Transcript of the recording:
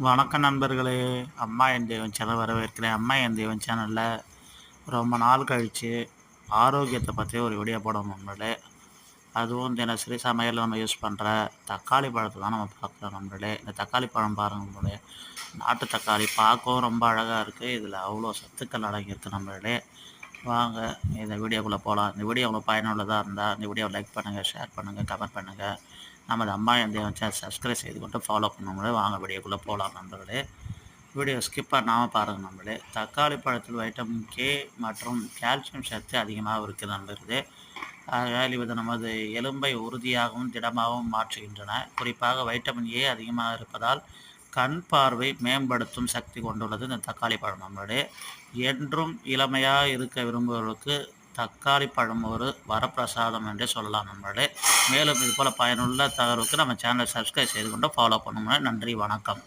வணக்கம் நண்பர்களே! அம்மா என் தெய்வம் சேனல் வரவேற்கிறேன். அம்மா என் தெய்வம் சேனல்ல ரொம்ப நாள் கழிச்சு ஆரோக்கியத்த பத்தி ஒரு வீடியோ போடணும் நண்பர்களே. அதுவும் தினசரி சமையல்ல நம்ம யூஸ் பண்ற தக்காளி பழத்த தான் நம்ம பார்க்குறோம் நண்பர்களே. இந்த தக்காளி பழம் பாருங்க நண்பர்களே. நாட்டு தக்காளி பார்க்கவும் ரொம்ப அழகா இருக்கு. இதில அவ்வளோ சத்துக்கள் அடங்கியிருக்கு நண்பர்களே. வாங்க இந்த வீடியோக்குள்ள போலாம். இந்த வீடியோ உங்களுக்கு பயனுள்ளதா இருந்தா, இந்த வீடியோவ லைக் பண்ணுங்க, ஷேர் பண்ணுங்க, கமெண்ட் பண்ணுங்க. நமது அம்மா என் தெய்வம் சேனல் சப்ஸ்கிரைப் செய்து கொண்டு ஃபாலோ பண்ணுங்க. வாங்க வீடியோக்குள்ள போலாம் நண்பர்களே. வீடியோ ஸ்கிப் பண்ணாம பாருங்க நண்பர்களே. தக்காளி பழத்தில் வைட்டமின் கே மற்றும் கால்சியம் சத்து அதிகமாக இருக்குது நண்பர்களே. ஆகையால் இது நமது எலும்பை உறுதியாகவும் திடமாகவும் மாற்றுகின்றன. குறிப்பாக வைட்டமின் ஏ அதிகமாக இருப்பதால் கண் பார்வை மேம்படுத்தும் சக்தி கொண்டுள்ளது இந்த தக்காளி பழம் நண்பர்களே. என்றும் இளமையாக இருக்க விரும்புபவர்களுக்கு தக்காளி பழம் ஒரு வரப்பிரசாதம் என்றே சொல்லலாம் நண்பர்களே. மேலும் இது போல பயனுள்ள தகவலுக்கு நம்ம சேனலை சப்ஸ்கிரைப் செய்து கொண்டு ஃபாலோ பண்ணுங்க. நன்றி, வணக்கம்.